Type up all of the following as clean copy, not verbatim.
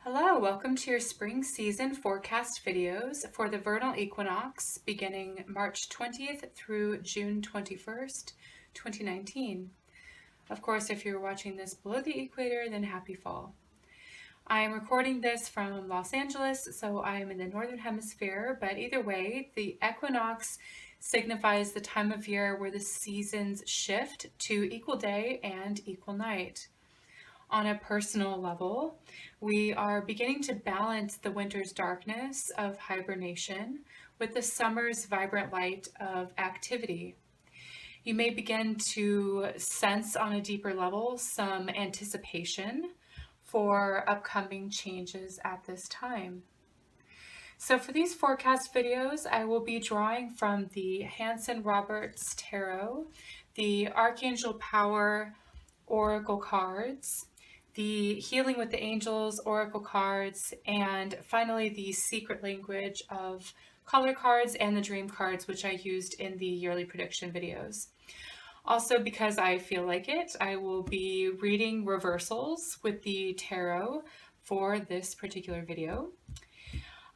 Hello, welcome to your spring season forecast videos for the vernal equinox beginning March 20th through June 21st, 2019. Of course, if you're watching this below the equator, then happy fall. I am recording this from Los Angeles, so I am in the northern hemisphere, but either way, the equinox signifies the time of year where the seasons shift to equal day and equal night. On a personal level, we are beginning to balance the winter's darkness of hibernation with the summer's vibrant light of activity. You may begin to sense on a deeper level some anticipation for upcoming changes at this time. So for these forecast videos, I will be drawing from the Hanson-Roberts Tarot, the Archangel Power Oracle cards, the Healing with the Angels Oracle cards, and finally the Secret Language of color cards and the dream cards, which I used in the yearly prediction videos. Also, because I feel like it, I will be reading reversals with the tarot for this particular video.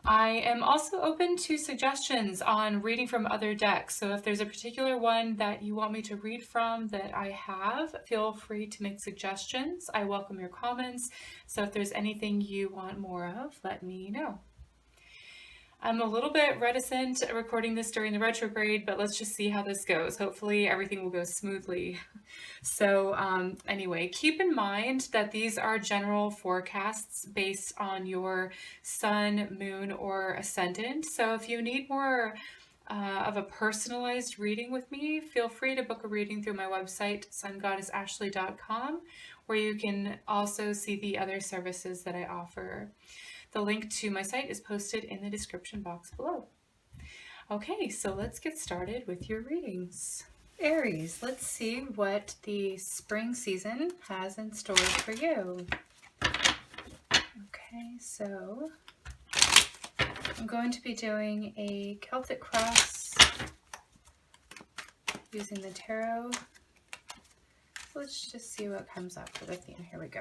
I am also open to suggestions on reading from other decks. So if there's a particular one that you want me to read from that I have, feel free to make suggestions. I welcome your comments. So if there's anything you want more of, let me know. I'm a little bit reticent recording this during the retrograde, but let's just see how this goes. Hopefully everything will go smoothly. So anyway, keep in mind that these are general forecasts based on your sun, moon, or ascendant. So if you need more of a personalized reading with me, feel free to book a reading through my website, SunGoddessAshley.com, where you can also see the other services that I offer. The link to my site is posted in the description box below. Okay, so let's get started with your readings. Aries, let's see what the spring season has in store for you. Okay, so I'm going to be doing a Celtic cross using the tarot. Let's just see what comes up for the theme. Here we go.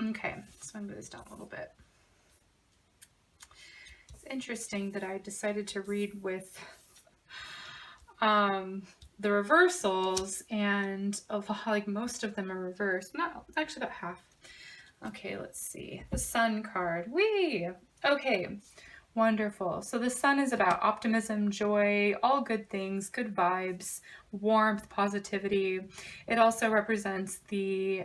Okay, so I'm move this down a little bit. It's interesting that I decided to read with the reversals, and like most of them are reversed. Not actually, about half. Okay, let's see. The Sun card. Whee! Okay, wonderful. So the Sun is about optimism, joy, all good things, good vibes, warmth, positivity. It also represents the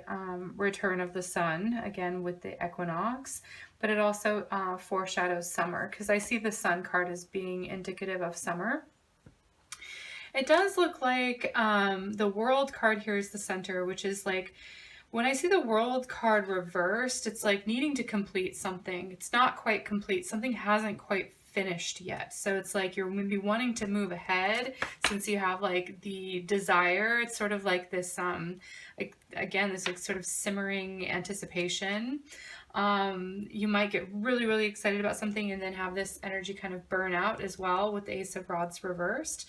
return of the sun, again with the equinox, but it also foreshadows summer, because I see the Sun card as being indicative of summer. It does look like the World card here is the center, which is like, when I see the World card reversed, it's like needing to complete something. It's not quite complete. Something hasn't quite finished yet. So it's like you're maybe wanting to move ahead since you have like the desire. It's sort of like this, like, again, this like sort of simmering anticipation. You might get really, really excited about something and then have this energy kind of burn out as well with the Ace of Rods reversed.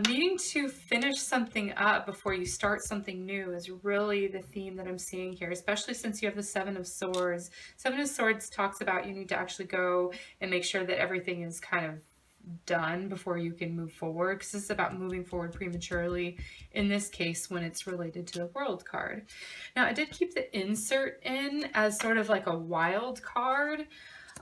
Needing to finish something up before you start something new is really the theme that I'm seeing here, especially since you have the Seven of Swords. Seven of Swords talks about you need to actually go and make sure that everything is kind of done before you can move forward, because this is about moving forward prematurely in this case when it's related to the World card. Now I did keep the insert in as sort of like a wild card.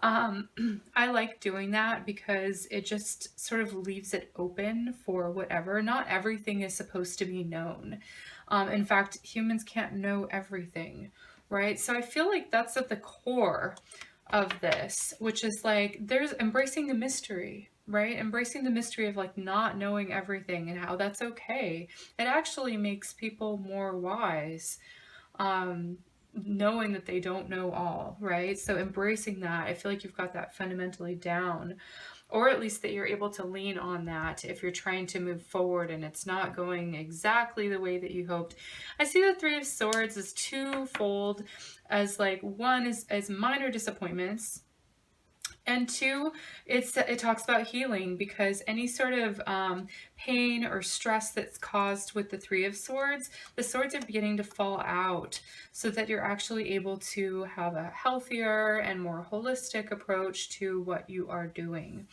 I like doing that because it just sort of leaves it open for whatever. Not everything is supposed to be known. In fact, humans can't know everything, right? So I feel like that's at the core of this, which is like there's embracing the mystery, right? Embracing the mystery of like not knowing everything and how that's okay. It actually makes people more wise. Knowing that they don't know all, right? So embracing that, I feel like you've got that fundamentally down, or at least that you're able to lean on that if you're trying to move forward and it's not going exactly the way that you hoped. I see the Three of Swords as twofold, as like one is as minor disappointments, And two, it talks about healing, because any sort of pain or stress that's caused with the Three of Swords, the swords are beginning to fall out so that you're actually able to have a healthier and more holistic approach to what you are doing.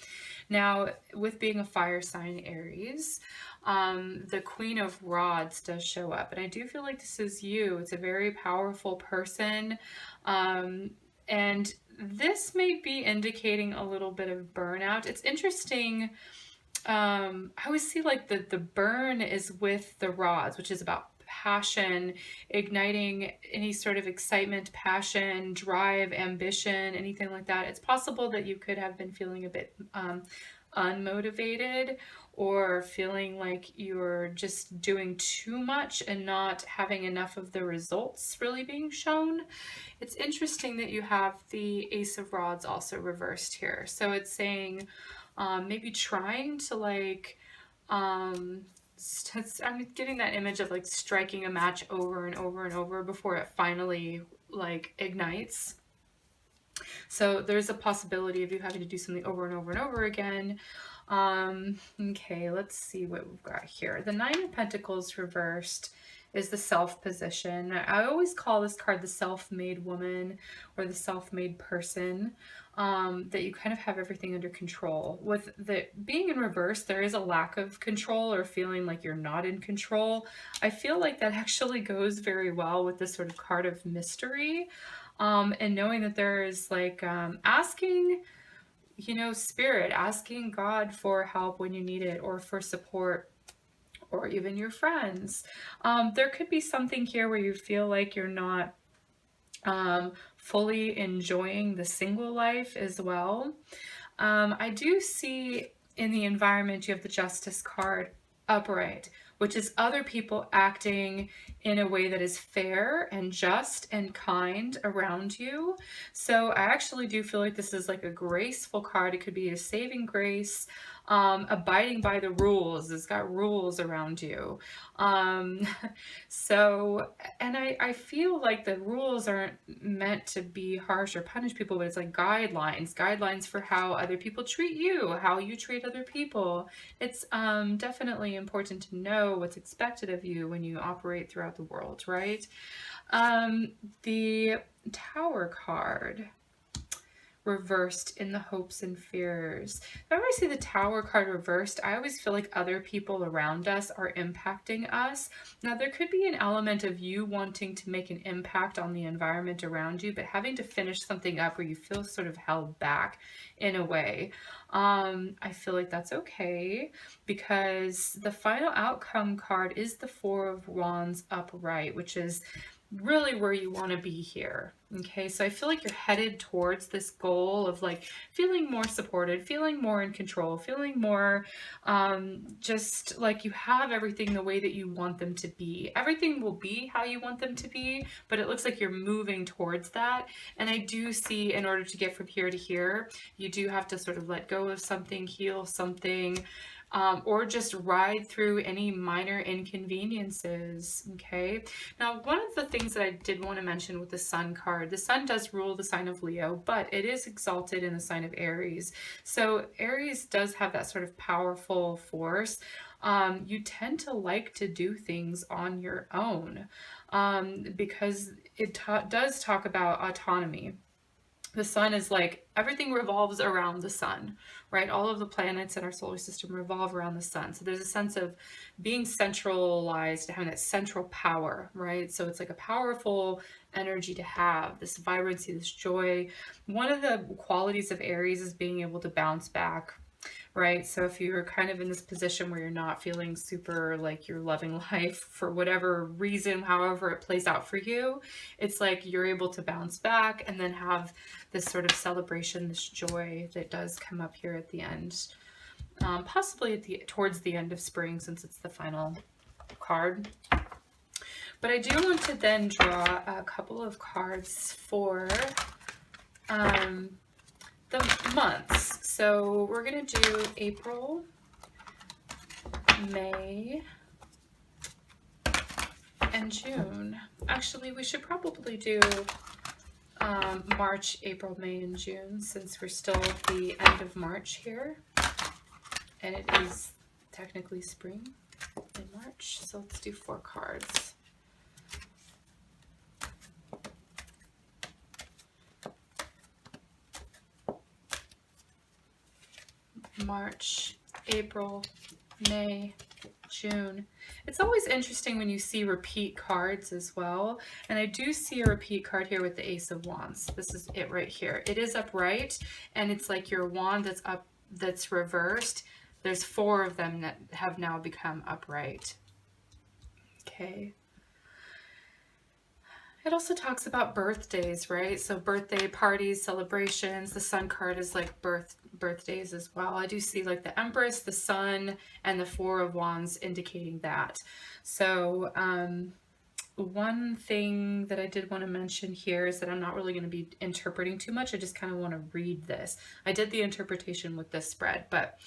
Now, with being a fire sign, Aries, the Queen of Rods does show up. And I do feel like this is you. It's a very powerful person. And this may be indicating a little bit of burnout. It's interesting. I always see like the burn is with the rods, which is about passion, igniting any sort of excitement, passion, drive, ambition, anything like that. It's possible that you could have been feeling a bit unmotivated, or feeling like you're just doing too much and not having enough of the results really being shown. It's interesting that you have the Ace of Rods also reversed here. So it's saying maybe trying to like, I'm getting that image of like striking a match over and over and over before it finally like ignites. So there's a possibility of you having to do something over and over and over again. Okay, let's see what we've got here. The Nine of Pentacles reversed is the Self position. I always call this card the self-made woman or the self-made person, that you kind of have everything under control. With the being in reverse, there is a lack of control or feeling like you're not in control. I feel like that actually goes very well with this sort of card of mystery, and knowing that there is like asking, you know, spirit, asking God for help when you need it, or for support, or even your friends. There could be something here where you feel like you're not fully enjoying the single life as well. I do see in the environment you have the Justice card upright, which is other people acting in a way that is fair and just and kind around you. So I actually do feel like this is like a graceful card. It could be a saving grace, abiding by the rules. It's got rules around you. So, and I feel like the rules aren't meant to be harsh or punish people, but it's like guidelines for how other people treat you, how you treat other people. It's definitely important to know what's expected of you when you operate throughout the world, right? The Tower card reversed in the hopes and fears. Whenever I see the Tower card reversed, I always feel like other people around us are impacting us. Now, there could be an element of you wanting to make an impact on the environment around you, but having to finish something up where you feel sort of held back in a way. I feel like that's okay, because the final outcome card is the Four of Wands upright, which is really where you want to be here. Okay, so I feel like you're headed towards this goal of like feeling more supported, feeling more in control, feeling more just like you have everything the way that you want them to be. Everything will be how you want them to be, but it looks like you're moving towards that. And I do see, in order to get from here to here, you do have to sort of let go of something, heal something, or just ride through any minor inconveniences. Okay, now one of the things that I did want to mention with the Sun card, the Sun does rule the sign of Leo, but it is exalted in the sign of Aries. So Aries does have that sort of powerful force. You tend to like to do things on your own, because it does talk about autonomy. The sun is like, everything revolves around the sun, right? All of the planets in our solar system revolve around the sun. So there's a sense of being centralized, having that central power, right? So it's like a powerful energy to have, this vibrancy, this joy. One of the qualities of Aries is being able to bounce back, right? So if you're kind of in this position where you're not feeling super like you're loving life for whatever reason, however it plays out for you, it's like you're able to bounce back and then have this sort of celebration, this joy that does come up here at the end, possibly at towards the end of spring, since it's the final card. But I do want to then draw a couple of cards for the months. So we're going to do April, May, and June. Actually, we should probably do March, April, May, and June, since we're still at the end of March here. And it is technically spring in March. So let's do 4 cards. March, April, May, June. It's always interesting when you see repeat cards as well. And I do see a repeat card here with the Ace of Wands. This is it right here. It is upright, and it's like your wand that's up, that's reversed. There's 4 of them that have now become upright. Okay. It also talks about birthdays, right? So birthday parties, celebrations. The Sun card is like birthdays as well. I do see like the Empress, the Sun, and the 4 of Wands indicating that. So one thing that I did want to mention here is that I'm not really going to be interpreting too much. I just kind of want to read this. I did the interpretation with this spread, but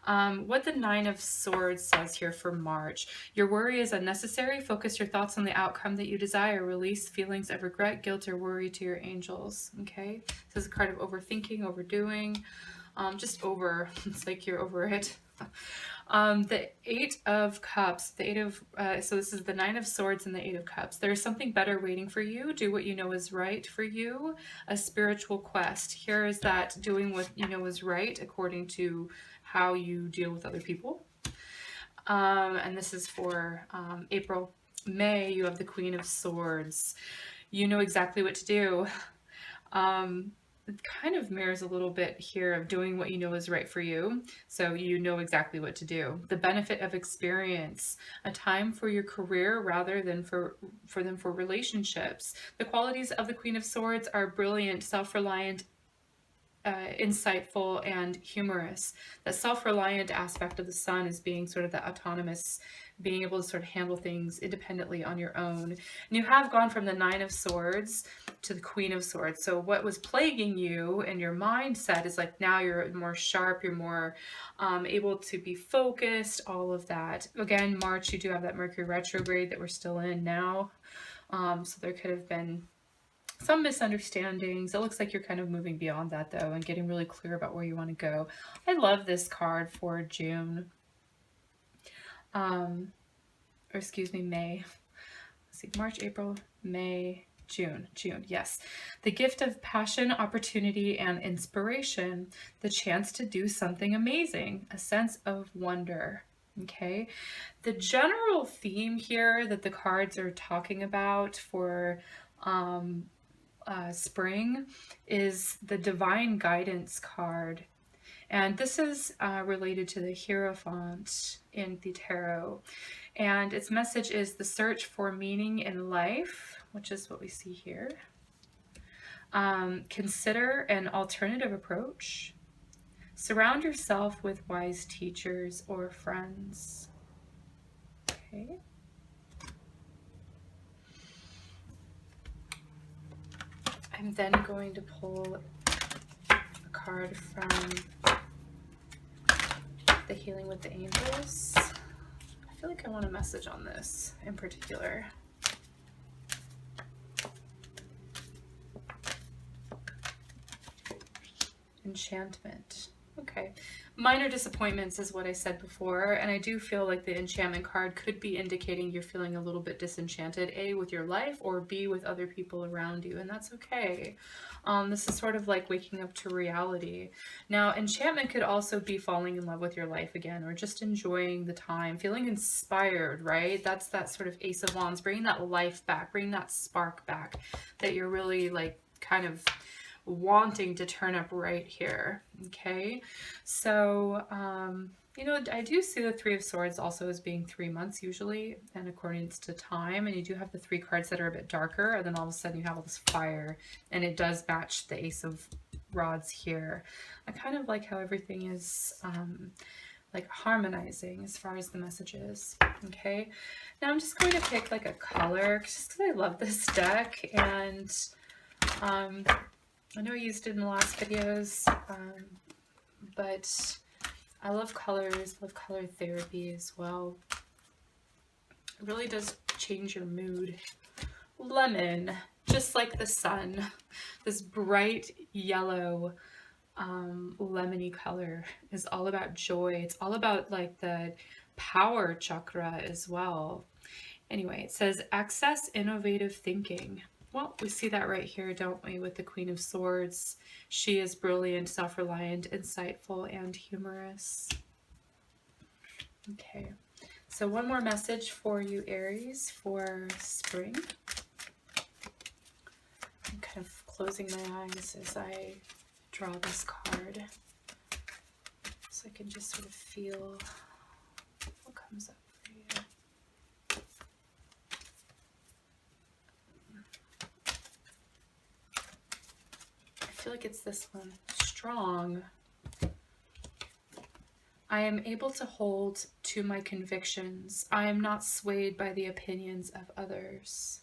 what the 9 of Swords says here for March: your worry is unnecessary. Focus your thoughts on the outcome that you desire. Release feelings of regret, guilt, or worry to your angels. Okay, this is a card of overthinking, overdoing, just over. It's like you're over it. The 8 of Cups, the 8 of, so this is the 9 of Swords and the 8 of Cups. There is something better waiting for you. Do what you know is right for you. A spiritual quest. Here is that doing what you know is right according to how you deal with other people. And this is for April. May, you have the Queen of Swords. You know exactly what to do. It kind of mirrors a little bit here of doing what you know is right for you. So you know exactly what to do. The benefit of experience, a time for your career rather than for relationships. The qualities of the Queen of Swords are brilliant, self-reliant, insightful, and humorous. The self-reliant aspect of the Sun is being sort of the autonomous, being able to sort of handle things independently on your own. And you have gone from the 9 of Swords to the Queen of Swords. So what was plaguing you and your mindset is like now you're more sharp, you're more able to be focused, all of that. Again, March, you do have that Mercury retrograde that we're still in now. So there could have been some misunderstandings. It looks like you're kind of moving beyond that though and getting really clear about where you want to go. I love this card for June. Or excuse me, May. Let's see, March, April, May, June. Yes. The gift of passion, opportunity, and inspiration. The chance to do something amazing. A sense of wonder. Okay. The general theme here that the cards are talking about for spring is the Divine Guidance card. And this is related to the Hierophant in the tarot. And its message is the search for meaning in life, which is what we see here. Consider an alternative approach. Surround yourself with wise teachers or friends. Okay. I'm then going to pull a card from the Healing with the Angels. I feel like I want a message on this in particular. Enchantment. Okay. Minor disappointments is what I said before, and I do feel like the enchantment card could be indicating you're feeling a little bit disenchanted, A, with your life, or B, with other people around you, and that's okay. This is sort of like waking up to reality. Now, enchantment could also be falling in love with your life again, or just enjoying the time, feeling inspired, right? That's that sort of Ace of Wands, bringing that life back, bringing that spark back that you're really like kind of wanting to turn up right here. Okay, so you know, I do see the 3 of Swords also as being 3 months usually, and according to time, and you do have the 3 cards that are a bit darker, and then all of a sudden you have all this fire, and it does match the Ace of Rods here. I kind of like how everything is like harmonizing as far as the messages. Okay, now I'm just going to pick like a color just because I love this deck, and I know I used it in the last videos, but I love colors, love color therapy as well. It really does change your mood. Lemon, just like the sun. This bright yellow lemony color is all about joy. It's all about like the power chakra as well. Anyway, it says access innovative thinking. Well, we see that right here, don't we, with the Queen of Swords. She is brilliant, self-reliant, insightful, and humorous. Okay, so one more message for you, Aries, for spring. I'm kind of closing my eyes as I draw this card, so I can just sort of feel what comes up for you. I feel like it's this one. Strong. I am able to hold to my convictions. I am not swayed by the opinions of others.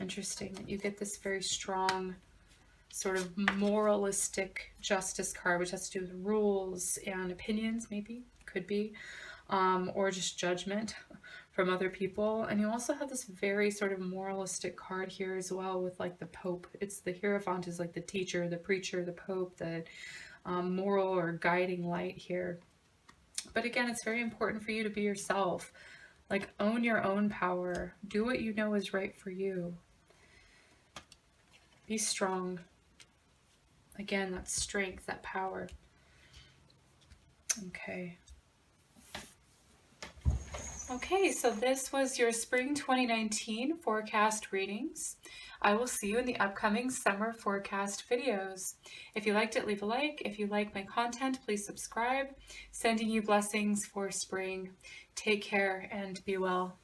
Interesting that you get this very strong sort of moralistic justice card, which has to do with rules and opinions, maybe, could be, or just judgment from other people. And you also have this very sort of moralistic card here as well with like the Pope. It's the Hierophant is like the teacher, the preacher, the Pope, the moral or guiding light here. But again, it's very important for you to be yourself. Like, own your own power. Do what you know is right for you. Be strong. Again, that strength, that power. Okay. Okay, so this was your spring 2019 forecast readings. I will see you in the upcoming summer forecast videos. If you liked it, leave a like. If you like my content, please subscribe. Sending you blessings for spring. Take care and be well.